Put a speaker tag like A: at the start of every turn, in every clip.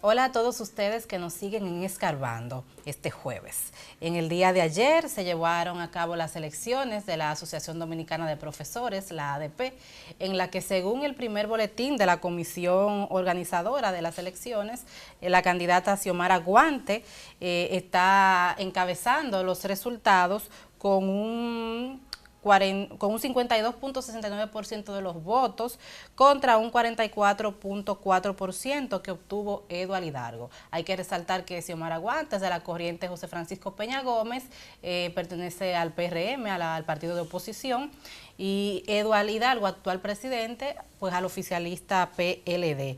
A: Hola a todos ustedes que nos siguen en Escarbando este jueves. En el día de ayer se llevaron a cabo las elecciones de la Asociación Dominicana de Profesores, la ADP, en la que según el primer boletín de la comisión organizadora de las elecciones, la candidata Xiomara Guante está encabezando los resultados con un 52.69% de los votos contra un 44.4% que obtuvo Eduardo Hidalgo. Hay que resaltar que Xiomara Guante es de la corriente José Francisco Peña Gómez, pertenece al PRM, al partido de oposición, y Eduardo Hidalgo, actual presidente, pues al oficialista PLD.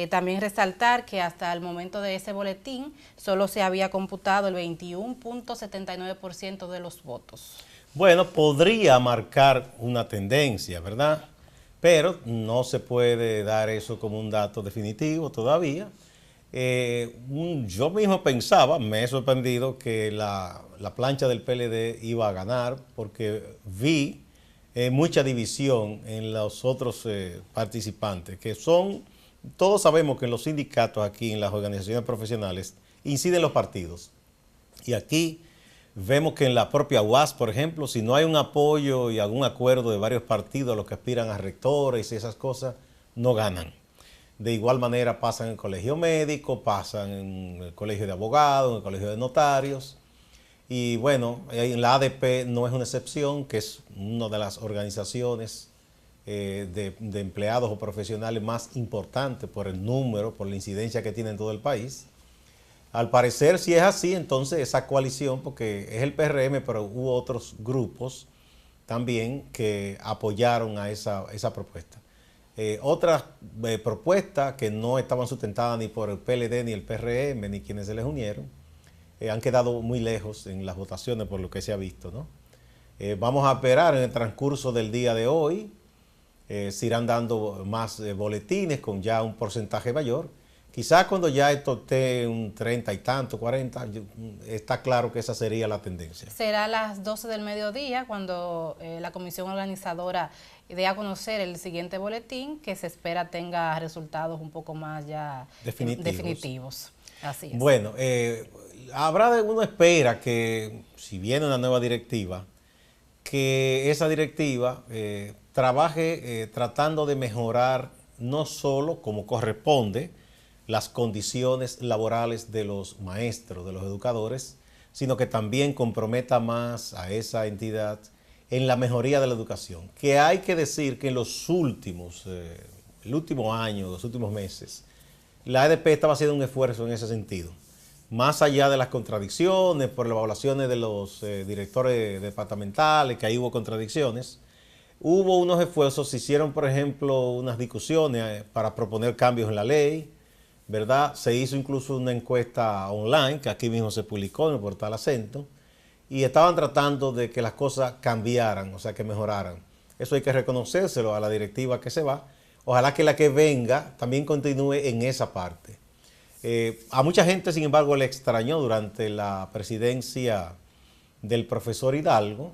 A: También resaltar que hasta el momento de ese boletín solo se había computado el 21.79% de los votos.
B: Bueno, podría marcar una tendencia, ¿verdad? Pero no se puede dar eso como un dato definitivo todavía. Yo mismo pensaba, me he sorprendido que la plancha del PLD iba a ganar porque vi mucha división en los otros participantes, que son, todos sabemos que en los sindicatos aquí, en las organizaciones profesionales, inciden los partidos. Y aquí vemos que en la propia UAS, por ejemplo, si no hay un apoyo y algún acuerdo de varios partidos a los que aspiran a rectores y esas cosas, no ganan. De igual manera pasa en el colegio médico, pasan en el colegio de abogados, en el colegio de notarios. Y bueno, en la ADP no es una excepción, que es una de las organizaciones de empleados o profesionales más importantes por el número, por la incidencia que tiene en todo el país. Al parecer, si es así, entonces esa coalición, porque es el PRM, pero hubo otros grupos también que apoyaron a esa propuesta. Otras propuestas que no estaban sustentadas ni por el PLD, ni el PRM, ni quienes se les unieron, han quedado muy lejos en las votaciones por lo que se ha visto, ¿no? Vamos a esperar en el transcurso del día de hoy, se irán dando más boletines con ya un porcentaje mayor. Quizás cuando ya esto esté un 30 y tanto, 40, está claro que esa sería la tendencia.
A: Será a las 12 del mediodía cuando la comisión organizadora dé a conocer el siguiente boletín, que se espera tenga resultados un poco más ya definitivos. Así es.
B: Bueno, uno espera que si viene una nueva directiva, que esa directiva trabaje tratando de mejorar no solo como corresponde las condiciones laborales de los maestros, de los educadores, sino que también comprometa más a esa entidad en la mejoría de la educación. Que hay que decir que en los el último año, los últimos meses, la ADP estaba haciendo un esfuerzo en ese sentido. Más allá de las contradicciones, por las evaluaciones de los directores departamentales, que ahí hubo contradicciones, hubo unos esfuerzos, se hicieron, por ejemplo, unas discusiones para proponer cambios en la ley, ¿verdad? Se hizo incluso una encuesta online, que aquí mismo se publicó en el portal Acento, y estaban tratando de que las cosas cambiaran, o sea, que mejoraran. Eso hay que reconocérselo a la directiva que se va. Ojalá que la que venga también continúe en esa parte. A mucha gente, sin embargo, le extrañó durante la presidencia del profesor Hidalgo,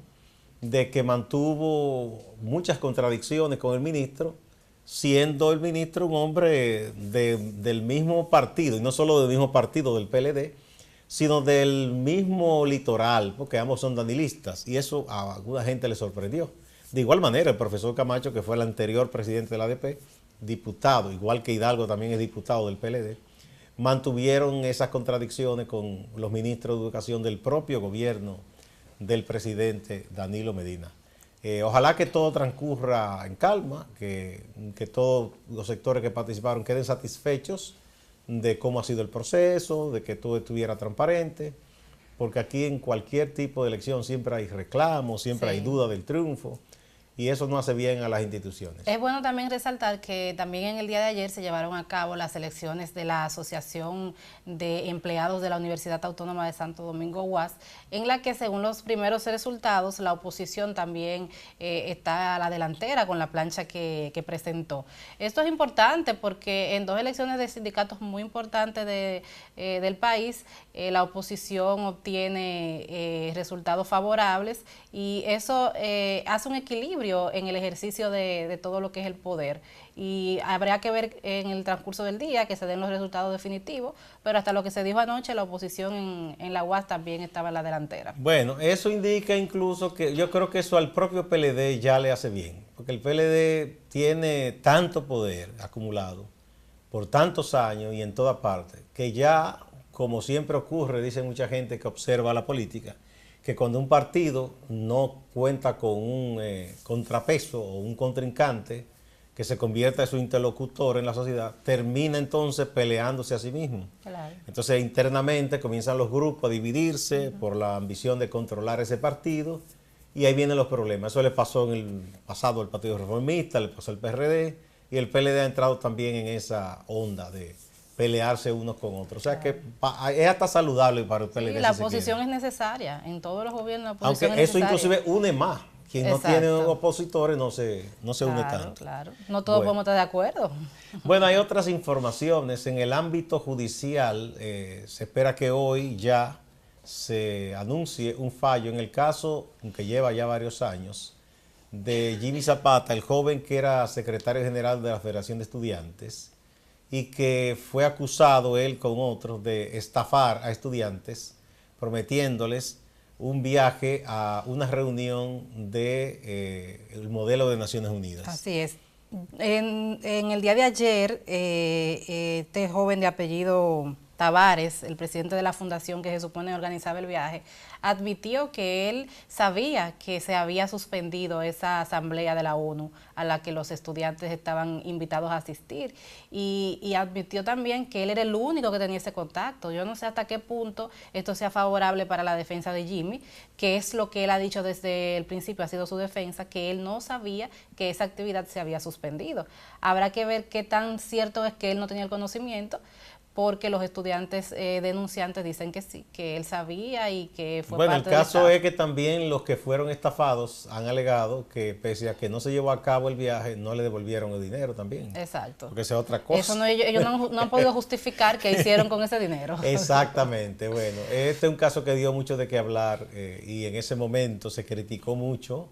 B: de que mantuvo muchas contradicciones con el ministro, siendo el ministro un hombre del mismo partido, y no solo del mismo partido del PLD, sino del mismo litoral, porque ambos son danilistas, y eso a alguna gente le sorprendió. De igual manera, el profesor Camacho, que fue el anterior presidente de la ADP, diputado, igual que Hidalgo también es diputado del PLD, mantuvieron esas contradicciones con los ministros de educación del propio gobierno del presidente Danilo Medina. Ojalá que todo transcurra en calma, que todos los sectores que participaron queden satisfechos de cómo ha sido el proceso, de que todo estuviera transparente, porque aquí en cualquier tipo de elección siempre hay reclamos, siempre hay duda del triunfo, y eso no hace bien a las instituciones.
A: Es bueno también resaltar que también en el día de ayer se llevaron a cabo las elecciones de la Asociación de Empleados de la Universidad Autónoma de Santo Domingo UAS, en la que según los primeros resultados la oposición también está a la delantera con la plancha que presentó. Esto es importante porque en dos elecciones de sindicatos muy importantes del país la oposición obtiene resultados favorables y eso hace un equilibrio equilibrio en el ejercicio de todo lo que es el poder. Y habría que ver en el transcurso del día que se den los resultados definitivos, pero hasta lo que se dijo anoche, la oposición en la UAS también estaba en la delantera.
B: Bueno, eso indica incluso que yo creo que eso al propio PLD ya le hace bien, porque el PLD tiene tanto poder acumulado por tantos años y en toda parte, que ya, como siempre ocurre, dice mucha gente que observa la política, que cuando un partido no cuenta con un contrapeso o un contrincante que se convierta en su interlocutor en la sociedad, termina entonces peleándose a sí mismo.
A: Claro.
B: Entonces internamente comienzan los grupos a dividirse por la ambición de controlar ese partido y ahí vienen los problemas. Eso le pasó en el pasado al Partido Reformista, le pasó al PRD y el PLD ha entrado también en esa onda de pelearse unos con otros. O sea que es hasta saludable para el PLD.
A: Sí, la oposición es necesaria. En todos los gobiernos la oposición
B: aunque
A: es
B: eso
A: necesaria.
B: inclusive une más. Quien no tiene opositores no se une tanto.
A: Claro, no todos podemos estar de acuerdo.
B: Bueno, hay otras informaciones. En el ámbito judicial se espera que hoy ya se anuncie un fallo en el caso que lleva ya varios años de Jimmy Zapata, el joven que era secretario general de la Federación de Estudiantes y que fue acusado él con otros de estafar a estudiantes prometiéndoles un viaje a una reunión de el modelo de Naciones Unidas.
A: Así es. En el día de ayer, este joven de apellido Tavares, el presidente de la fundación que se supone organizaba el viaje, admitió que él sabía que se había suspendido esa asamblea de la ONU a la que los estudiantes estaban invitados a asistir y admitió también que él era el único que tenía ese contacto. Yo no sé hasta qué punto esto sea favorable para la defensa de Jimmy, que es lo que él ha dicho desde el principio, ha sido su defensa, que él no sabía que esa actividad se había suspendido. Habrá que ver qué tan cierto es que él no tenía el conocimiento, porque los estudiantes denunciantes dicen que sí, que él sabía y que fue
B: bueno,
A: parte
B: el caso
A: del
B: es que también los que fueron estafados han alegado que pese a que no se llevó a cabo el viaje, no le devolvieron el dinero también.
A: Exacto.
B: Porque esa es otra cosa.
A: Eso no, ellos no han podido justificar qué hicieron con ese dinero.
B: Exactamente, bueno, este es un caso que dio mucho de qué hablar y en ese momento se criticó mucho.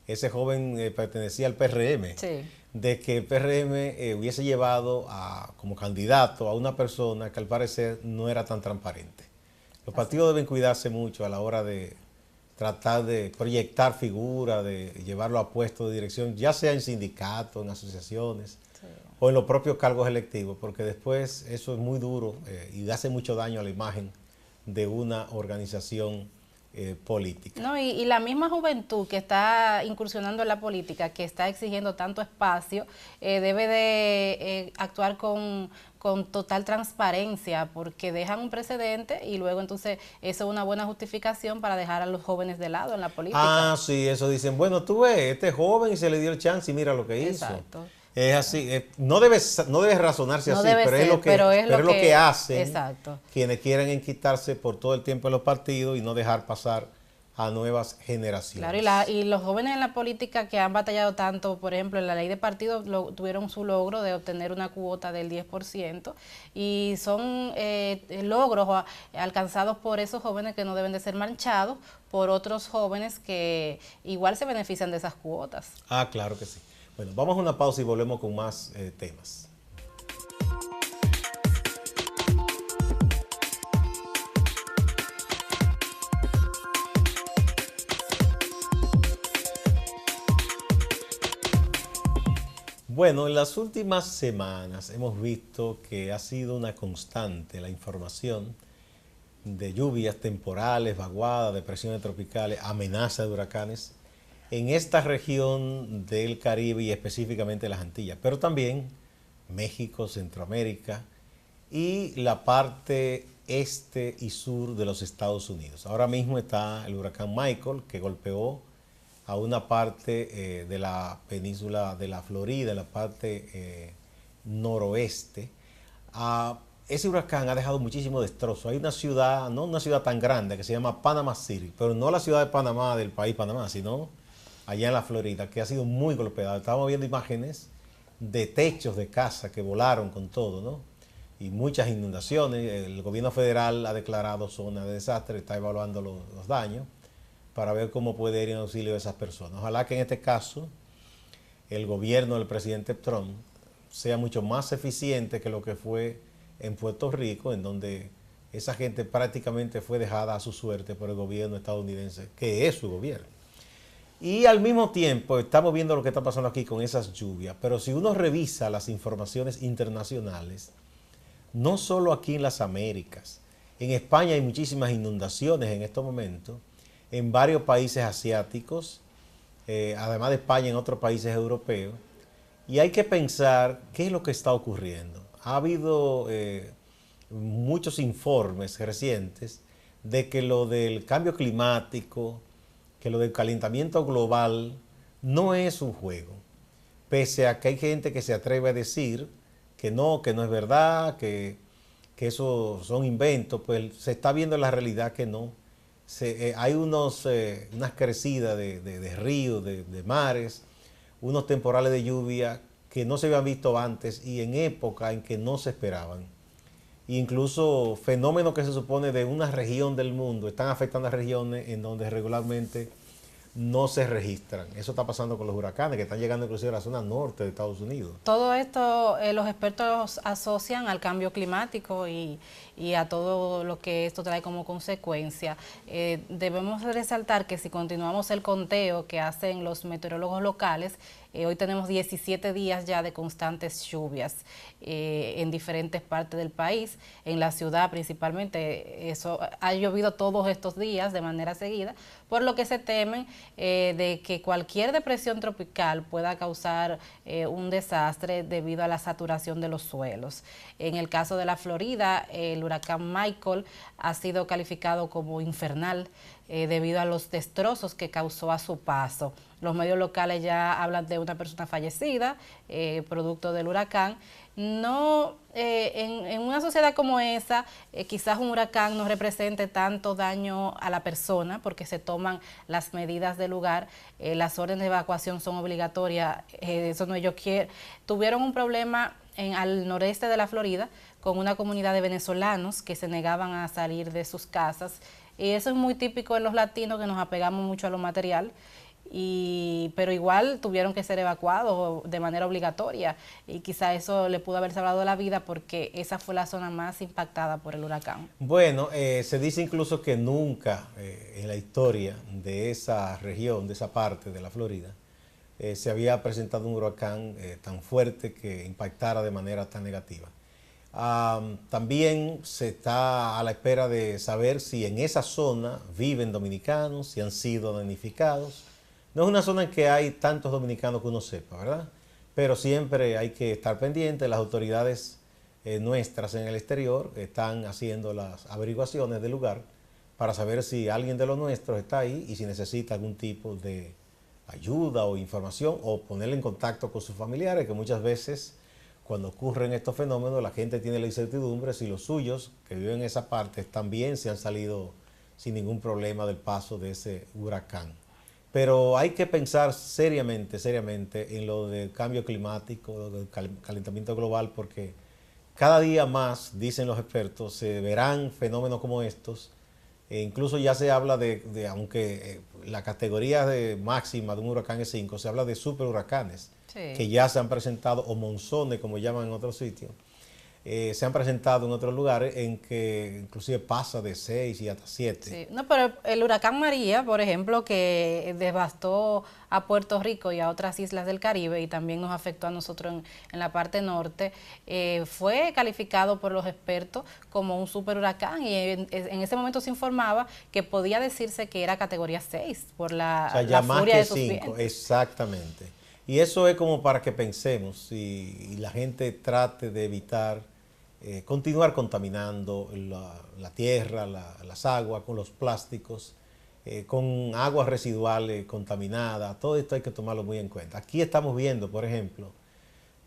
B: Ese joven pertenecía al PRM.
A: Sí.
B: De que el PRM hubiese llevado como candidato a una persona que al parecer no era tan transparente. Los partidos deben cuidarse mucho a la hora de tratar de proyectar figuras, de llevarlo a puestos de dirección, ya sea en sindicatos, en asociaciones o en los propios cargos electivos, porque después eso es muy duro y hace mucho daño a la imagen de una organización política.
A: No, y la misma juventud que está incursionando en la política, que está exigiendo tanto espacio, debe de actuar con total transparencia, porque dejan un precedente y luego entonces eso es una buena justificación para dejar a los jóvenes de lado en la política.
B: Ah, sí, eso dicen, bueno, tú ves, este joven y se le dio el chance y mira lo que hizo.
A: Exacto.
B: Es así, no debe razonarse
A: No
B: así,
A: debe
B: pero,
A: ser,
B: es lo que hacen
A: exacto.
B: quienes quieren enquitarse por todo el tiempo en los partidos y no dejar pasar a nuevas generaciones.
A: Claro, y los jóvenes en la política que han batallado tanto, por ejemplo, en la ley de partidos tuvieron su logro de obtener una cuota del 10% y son logros alcanzados por esos jóvenes que no deben de ser manchados por otros jóvenes que igual se benefician de esas cuotas.
B: Ah, claro que sí. Bueno, vamos a una pausa y volvemos con más temas. Bueno, en las últimas semanas hemos visto que ha sido una constante la información de lluvias temporales, vaguadas, depresiones tropicales, amenazas de huracanes en esta región del Caribe y específicamente las Antillas, pero también México, Centroamérica y la parte este y sur de los Estados Unidos. Ahora mismo está el huracán Michael, que golpeó a una parte de la península de la Florida, en la parte noroeste. Ese huracán ha dejado muchísimo destrozo. Hay una ciudad, no una ciudad tan grande, que se llama Panama City, pero no la ciudad de Panamá, del país Panamá, sino allá en la Florida, que ha sido muy golpeada. Estábamos viendo imágenes de techos de casa que volaron con todo, ¿no? Y muchas inundaciones. El gobierno federal ha declarado zona de desastre, está evaluando los daños. para ver cómo puede ir en auxilio de esas personas. Ojalá que en este caso el gobierno del presidente Trump sea mucho más eficiente que lo que fue en Puerto Rico, en donde esa gente prácticamente fue dejada a su suerte por el gobierno estadounidense, que es su gobierno. Y al mismo tiempo estamos viendo lo que está pasando aquí con esas lluvias, pero si uno revisa las informaciones internacionales, no solo aquí en las Américas, en España hay muchísimas inundaciones en estos momentos, en varios países asiáticos, además de España en otros países europeos, y hay que pensar qué es lo que está ocurriendo. Ha habido muchos informes recientes de que lo del cambio climático, que lo del calentamiento global no es un juego, pese a que hay gente que se atreve a decir que no es verdad, que eso son inventos, pues se está viendo en la realidad que no. Hay unas crecidas de ríos, de mares, unos temporales de lluvia que no se habían visto antes y en época en que no se esperaban. Incluso fenómenos que se supone de una región del mundo están afectando a regiones en donde regularmente no se registran. Eso está pasando con los huracanes que están llegando inclusive a la zona norte de Estados Unidos.
A: Todo esto los expertos asocian al cambio climático y a todo lo que esto trae como consecuencia. Debemos resaltar que si continuamos el conteo que hacen los meteorólogos locales, hoy tenemos 17 días ya de constantes lluvias en diferentes partes del país, en la ciudad principalmente. Eso ha llovido todos estos días de manera seguida, por lo que se temen de que cualquier depresión tropical pueda causar un desastre debido a la saturación de los suelos. En el caso de la Florida, el huracán Michael ha sido calificado como infernal debido a los destrozos que causó a su paso. Los medios locales ya hablan de una persona fallecida, producto del huracán. No, en una sociedad como esa, quizás un huracán no represente tanto daño a la persona porque se toman las medidas del lugar, las órdenes de evacuación son obligatorias, eso no ellos quieren. Tuvieron un problema al noreste de la Florida con una comunidad de venezolanos que se negaban a salir de sus casas, y eso es muy típico en los latinos, que nos apegamos mucho a lo material. Pero igual tuvieron que ser evacuados de manera obligatoria y quizá eso le pudo haber salvado la vida porque esa fue la zona más impactada por el huracán.
B: Bueno, se dice incluso que nunca en la historia de esa región, de esa parte de la Florida, se había presentado un huracán tan fuerte que impactara de manera tan negativa. También se está a la espera de saber si en esa zona viven dominicanos, si han sido damnificados. No es una zona en que hay tantos dominicanos que uno sepa, ¿verdad? Pero siempre hay que estar pendiente. Las autoridades nuestras en el exterior están haciendo las averiguaciones del lugar para saber si alguien de los nuestros está ahí y si necesita algún tipo de ayuda o información o ponerle en contacto con sus familiares, que muchas veces cuando ocurren estos fenómenos la gente tiene la incertidumbre si los suyos que viven en esa parte también se han salido sin ningún problema del paso de ese huracán. Pero hay que pensar seriamente en lo del cambio climático, del calentamiento global, porque cada día más, dicen los expertos, se verán fenómenos como estos. Incluso ya se habla aunque la categoría máxima de un huracán es 5, se habla de super huracanes, sí, que ya se han presentado, o monzones, como llaman en otros sitios. Se han presentado en otros lugares en que inclusive pasa de 6 y hasta 7.
A: Sí. No, pero el huracán María, por ejemplo, que devastó a Puerto Rico y a otras islas del Caribe y también nos afectó a nosotros en la parte norte, fue calificado por los expertos como un super huracán y en ese momento se informaba que podía decirse que era categoría 6 por la furia de sus vientos.
B: Exactamente. Y eso es como para que pensemos y la gente trate de evitar continuar contaminando la tierra, las aguas, con los plásticos, con aguas residuales contaminadas. Todo esto hay que tomarlo muy en cuenta. Aquí estamos viendo, por ejemplo,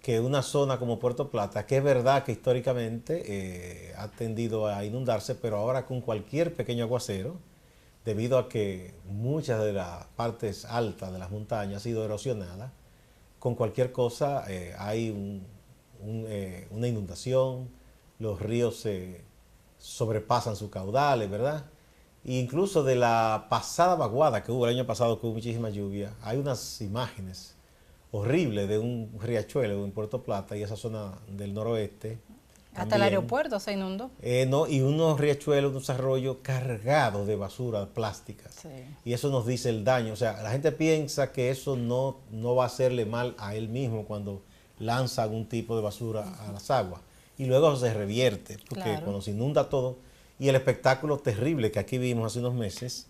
B: que una zona como Puerto Plata, que es verdad que históricamente ha tendido a inundarse, pero ahora con cualquier pequeño aguacero, debido a que muchas de las partes altas de las montañas han sido erosionadas, con cualquier cosa hay una inundación, los ríos se sobrepasan sus caudales, ¿verdad? incluso de la pasada vaguada que hubo el año pasado, que hubo muchísima lluvia, hay unas imágenes horribles de un riachuelo en Puerto Plata y esa zona del noroeste.
A: Hasta el aeropuerto se inundó.
B: No, y unos riachuelos, unos arroyos cargados de basura plásticas.
A: Sí.
B: Y eso nos dice el daño. O sea, la gente piensa que eso no va a hacerle mal a él mismo cuando lanza algún tipo de basura a las aguas. Y luego se revierte, porque cuando se inunda todo, y el espectáculo terrible que aquí vimos hace unos meses,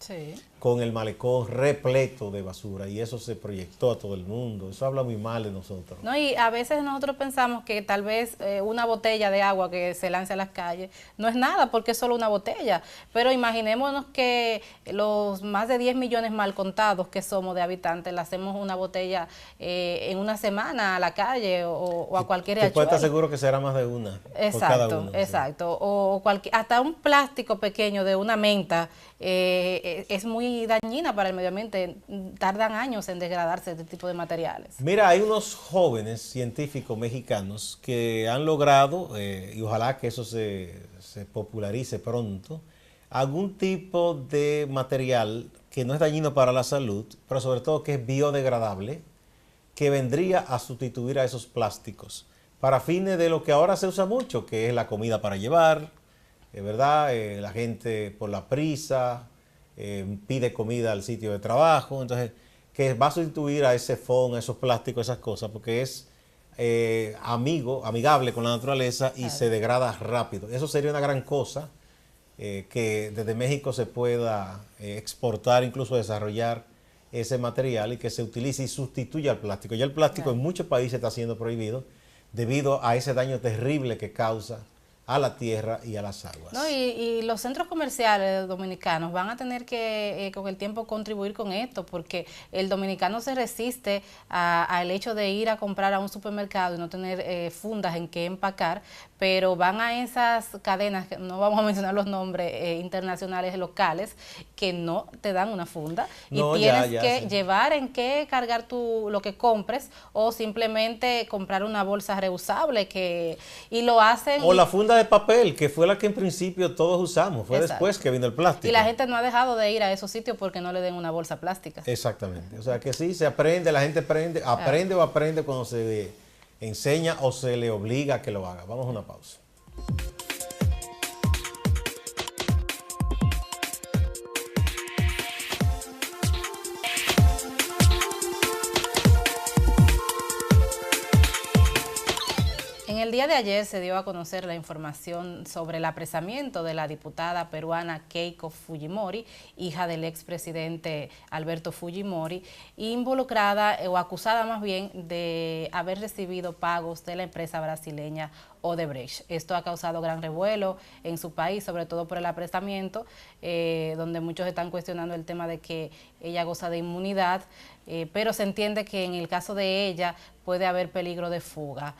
B: con el malecón repleto de basura, y eso se proyectó a todo el mundo. Eso habla muy mal de nosotros.
A: No, y a veces nosotros pensamos que tal vez una botella de agua que se lance a las calles no es nada porque es solo una botella, pero imaginémonos que los más de 10 millones mal contados que somos de habitantes, le hacemos una botella en una semana a la calle o a cualquier riachuelo.
B: Tú puedes estar seguro que será más de una.
A: Exacto,
B: por cada uno,
A: exacto. Sí. O hasta un plástico pequeño de una menta es muy dañina para el medio ambiente. Tardan años en degradarse este tipo de materiales.
B: Mira, hay unos jóvenes científicos mexicanos que han logrado, y ojalá que eso se popularice pronto, algún tipo de material que no es dañino para la salud, pero sobre todo que es biodegradable, que vendría a sustituir a esos plásticos para fines de lo que ahora se usa mucho, que es la comida para llevar, ¿verdad? La gente por la prisa pide comida al sitio de trabajo, entonces que va a sustituir a ese foam, a esos plásticos, esas cosas, porque es amigable con la naturaleza y se degrada rápido. Eso sería una gran cosa, que desde México se pueda exportar, incluso desarrollar ese material y que se utilice y sustituya al plástico. Ya el plástico en muchos países está siendo prohibido debido a ese daño terrible que causa a la tierra y a las aguas.
A: No, y los centros comerciales dominicanos van a tener que con el tiempo contribuir con esto, porque el dominicano se resiste al hecho de ir a comprar a un supermercado y no tener fundas en que empacar, pero van a esas cadenas, no vamos a mencionar los nombres internacionales, locales, que no te dan una funda y tienes que llevar en qué cargar lo que compres o simplemente comprar una bolsa reusable y lo hacen.
B: O la funda de papel, que fue la que en principio todos usamos, fue después que vino el plástico.
A: Y la gente no ha dejado de ir a esos sitios porque no le den una bolsa plástica.
B: Exactamente, o sea que sí, se aprende, la gente aprende o aprende cuando se enseña o se le obliga a que lo haga. Vamos a una pausa.
A: En el día de ayer se dio a conocer la información sobre el apresamiento de la diputada peruana Keiko Fujimori, hija del expresidente Alberto Fujimori, involucrada o acusada más bien de haber recibido pagos de la empresa brasileña Odebrecht. Esto ha causado gran revuelo en su país, sobre todo por el apresamiento, donde muchos están cuestionando el tema de que ella goza de inmunidad, pero se entiende que en el caso de ella puede haber peligro de fuga.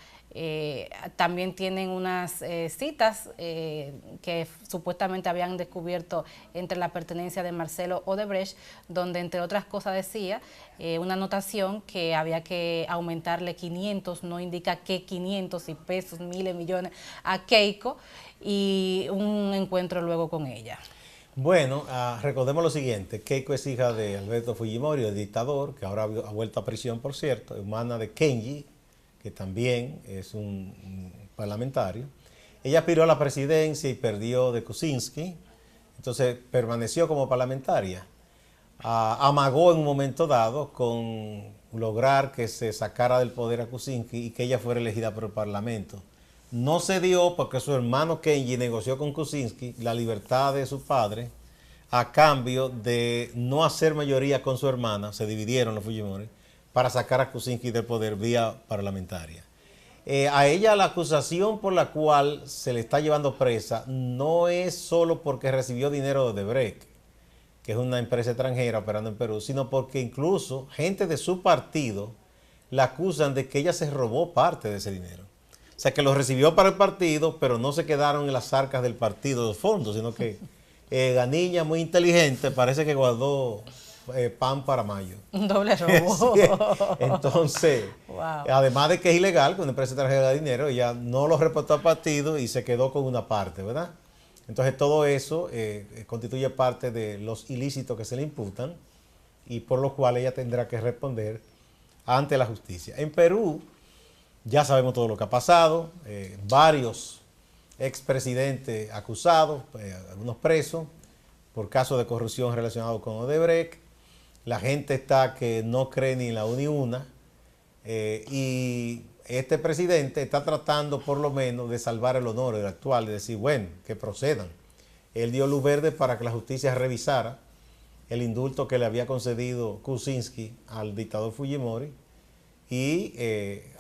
A: También tienen unas citas que supuestamente habían descubierto entre la pertenencia de Marcelo Odebrecht, donde entre otras cosas decía una anotación que había que aumentarle 500, no indica qué 500 y pesos, miles, millones a Keiko, y un encuentro luego con ella.
B: Bueno, recordemos lo siguiente, Keiko es hija de Alberto Fujimori, el dictador, que ahora ha vuelto a prisión, por cierto, hermana de Kenji, que también es un parlamentario. Ella aspiró a la presidencia y perdió de Kuczynski, entonces permaneció como parlamentaria. Amagó en un momento dado con lograr que se sacara del poder a Kuczynski y que ella fuera elegida por el Parlamento. No se dio porque su hermano Kenji negoció con Kuczynski la libertad de su padre a cambio de no hacer mayoría con su hermana, se dividieron los Fujimori, para sacar a Kuczynski del poder vía parlamentaria. A ella la acusación por la cual se le está llevando presa no es solo porque recibió dinero de Odebrecht, que es una empresa extranjera operando en Perú, sino porque incluso gente de su partido la acusan de que ella se robó parte de ese dinero. O sea, que lo recibió para el partido, pero no se quedaron en las arcas del partido los fondos, sino que la niña muy inteligente parece que guardó pan para mayo.
A: Un doble robo.
B: Sí. Entonces, además de que es ilegal, cuando una empresa extranjera da dinero, ella no lo reportó al partido y se quedó con una parte, ¿verdad? Entonces todo eso constituye parte de los ilícitos que se le imputan y por lo cual ella tendrá que responder ante la justicia. En Perú ya sabemos todo lo que ha pasado, varios expresidentes acusados, algunos presos por casos de corrupción relacionados con Odebrecht. La gente está que no cree ni en la una ni una, y este presidente está tratando por lo menos de salvar el honor del actual, de decir, bueno, que procedan. Él dio luz verde para que la justicia revisara el indulto que le había concedido Kuczynski al dictador Fujimori, y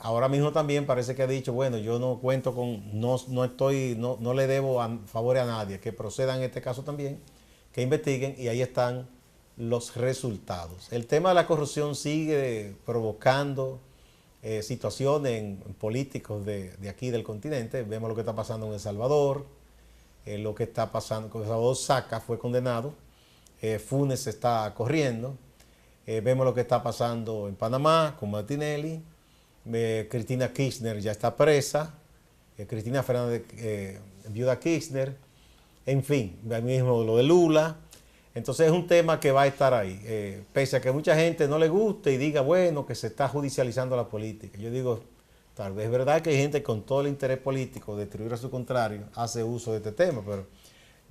B: ahora mismo también parece que ha dicho, bueno, yo no cuento con, no le debo favores a nadie, que procedan en este caso también, que investiguen, y ahí están los resultados. El tema de la corrupción sigue provocando situaciones en políticos de aquí del continente. Vemos lo que está pasando en El Salvador, lo que está pasando con El Salvador. Saca fue condenado, Funes está corriendo, vemos lo que está pasando en Panamá con Martinelli, Cristina Kirchner ya está presa, Cristina Fernández, viuda Kirchner, en fin, mismo lo de Lula. Entonces es un tema que va a estar ahí, pese a que mucha gente no le guste y diga, bueno, que se está judicializando la política. Yo digo, tal vez es verdad que hay gente con todo el interés político de destruir a su contrario, hace uso de este tema, pero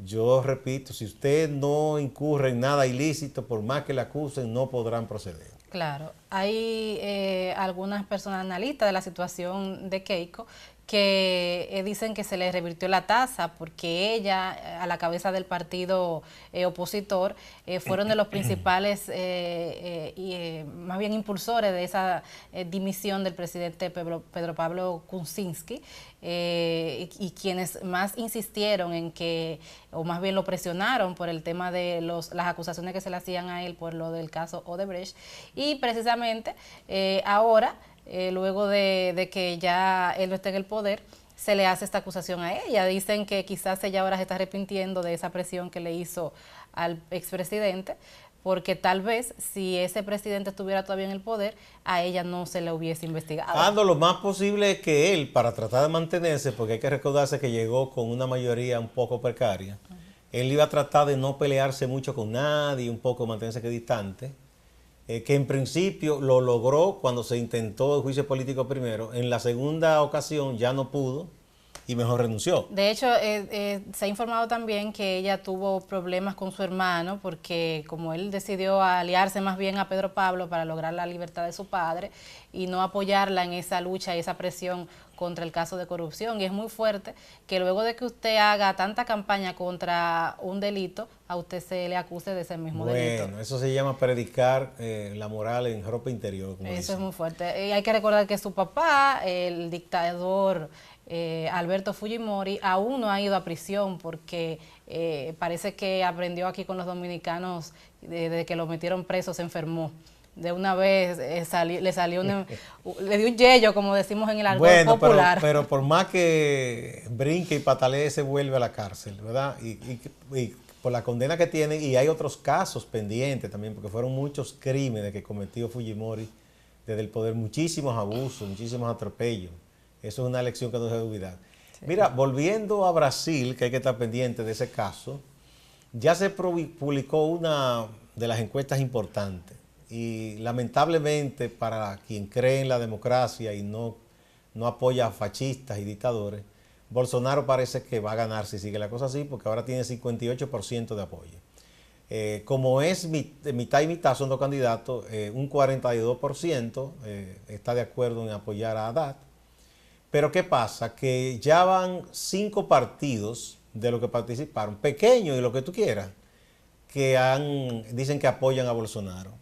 B: yo repito, si usted no incurre en nada ilícito, por más que le acusen, no podrán proceder.
A: Claro, hay algunas personas analistas de la situación de Keiko que dicen que se le revirtió la tasa porque ella, a la cabeza del partido opositor, fueron de los principales más bien impulsores de esa dimisión del presidente Pedro Pablo Kuczynski, y quienes más insistieron en que, o más bien lo presionaron por el tema de las acusaciones que se le hacían a él por lo del caso Odebrecht, y precisamente ahora, luego de que ya él no esté en el poder, se le hace esta acusación a ella. Dicen que quizás ella ahora se está arrepintiendo de esa presión que le hizo al expresidente, porque tal vez si ese presidente estuviera todavía en el poder, a ella no se le hubiese investigado.
B: Lo más posible que él, para tratar de mantenerse, porque hay que recordarse que llegó con una mayoría un poco precaria, él iba a tratar de no pelearse mucho con nadie, un poco mantenerse distante, que en principio lo logró cuando se intentó el juicio político primero. En la segunda ocasión ya no pudo y mejor renunció.
A: De hecho, se ha informado también que ella tuvo problemas con su hermano porque como él decidió aliarse más bien a Pedro Pablo para lograr la libertad de su padre y no apoyarla en esa lucha y esa presión contra el caso de corrupción. Y es muy fuerte que luego de que usted haga tanta campaña contra un delito, a usted se le acuse de ese mismo delito.
B: Bueno, eso se llama predicar la moral en ropa interior.
A: Eso dicen. Es muy fuerte. Y hay que recordar que su papá, el dictador Alberto Fujimori, aún no ha ido a prisión porque parece que aprendió aquí con los dominicanos, desde que lo metieron preso se enfermó. De una vez le salió le dio un yello, como decimos en el argot popular.
B: Pero por más que brinque y patalee, se vuelve a la cárcel, ¿verdad? Y por la condena que tiene, y hay otros casos pendientes también, porque fueron muchos crímenes que cometió Fujimori desde el poder, muchísimos abusos, muchísimos atropellos. Eso es una lección que no se debe olvidar. Sí. Mira, volviendo a Brasil, que hay que estar pendiente de ese caso, ya se publicó una de las encuestas importantes. Y lamentablemente para quien cree en la democracia y no apoya a fascistas y dictadores, Bolsonaro parece que va a ganar si sigue la cosa así, porque ahora tiene 58% de apoyo. Como es mitad y mitad, son dos candidatos, un 42% está de acuerdo en apoyar a Haddad. Pero ¿qué pasa? Que ya van 5 partidos de los que participaron, pequeños y lo que tú quieras, que dicen que apoyan a Bolsonaro.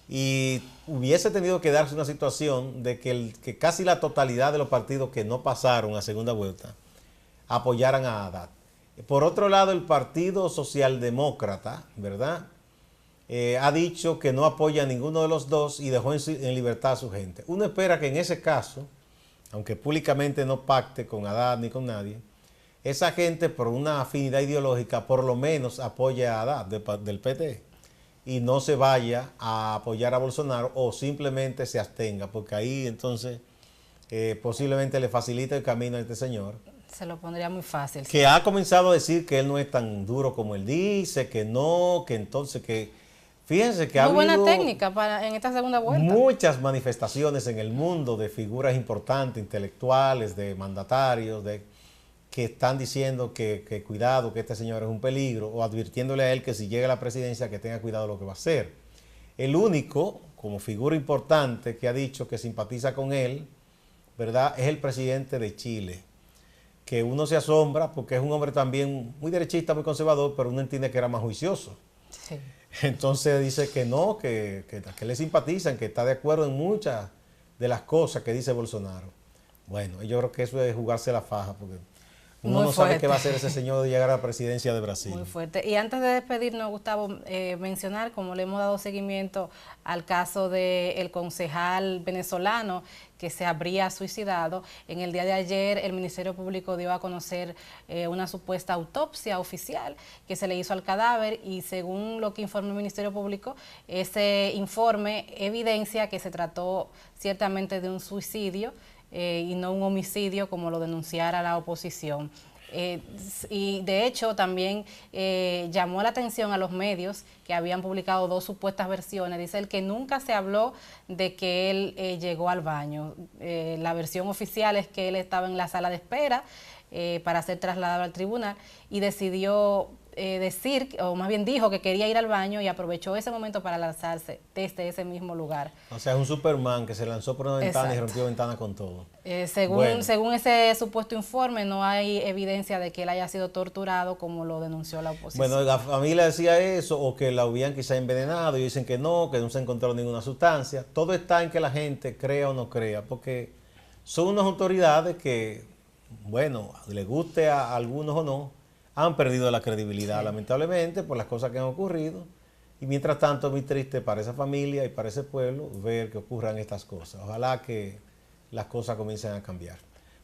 B: Y hubiese tenido que darse una situación de que casi la totalidad de los partidos que no pasaron a segunda vuelta apoyaran a Haddad. Por otro lado, el Partido Socialdemócrata, ¿verdad? Ha dicho que no apoya a ninguno de los dos y dejó en libertad a su gente. Uno espera que en ese caso, aunque públicamente no pacte con Haddad ni con nadie, esa gente por una afinidad ideológica por lo menos apoye a Haddad del PT. Y no se vaya a apoyar a Bolsonaro o simplemente se abstenga, porque ahí entonces posiblemente le facilita el camino a este señor
A: Se lo pondría muy fácil.
B: Que ha comenzado a decir que él no es tan duro como él dice, que no, que entonces que... Fíjense que ha habido
A: buena técnica en esta segunda vuelta.
B: Muchas manifestaciones en el mundo de figuras importantes, intelectuales, de mandatarios, que están diciendo que cuidado, que este señor es un peligro, o advirtiéndole a él que si llega a la presidencia que tenga cuidado lo que va a hacer. El único, como figura importante, que ha dicho que simpatiza con él, ¿verdad?, es el presidente de Chile, que uno se asombra porque es un hombre también muy derechista, muy conservador, pero uno entiende que era más juicioso.
A: Sí.
B: Entonces dice que no, que le simpatizan, que está de acuerdo en muchas de las cosas que dice Bolsonaro. Bueno, yo creo que eso es jugarse la faja, porque uno no sabe qué va a hacer ese señor de llegar a la presidencia de Brasil.
A: Muy fuerte. Y antes de despedirnos, Gustavo, mencionar, como le hemos dado seguimiento al caso del concejal venezolano que se habría suicidado, en el día de ayer el Ministerio Público dio a conocer una supuesta autopsia oficial que se le hizo al cadáver, y según lo que informó el Ministerio Público, ese informe evidencia que se trató ciertamente de un suicidio y no un homicidio como lo denunciara la oposición. Y de hecho también llamó la atención a los medios que habían publicado dos supuestas versiones. Dice él que nunca se habló de que él llegó al baño. La versión oficial es que él estaba en la sala de espera para ser trasladado al tribunal y decidió decir, o más bien dijo que quería ir al baño y aprovechó ese momento para lanzarse desde ese mismo lugar.
B: O sea, es un Superman que se lanzó por una ventana. Exacto. Y rompió ventana con todo.
A: Según ese supuesto informe, no hay evidencia de que él haya sido torturado como lo denunció la oposición.
B: Bueno, la familia decía eso, o que la habían quizá envenenado, y dicen que no se encontró ninguna sustancia. Todo está en que la gente crea o no crea, porque son unas autoridades que, bueno, le guste a algunos o no, han perdido la credibilidad, sí, lamentablemente, por las cosas que han ocurrido. Y mientras tanto, es muy triste para esa familia y para ese pueblo ver que ocurran estas cosas. Ojalá que las cosas comiencen a cambiar.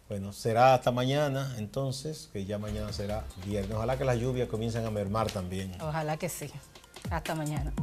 B: Bueno, será hasta mañana, entonces, que ya mañana será viernes. Ojalá que las lluvias comiencen a mermar también.
A: Ojalá que sí. Hasta mañana.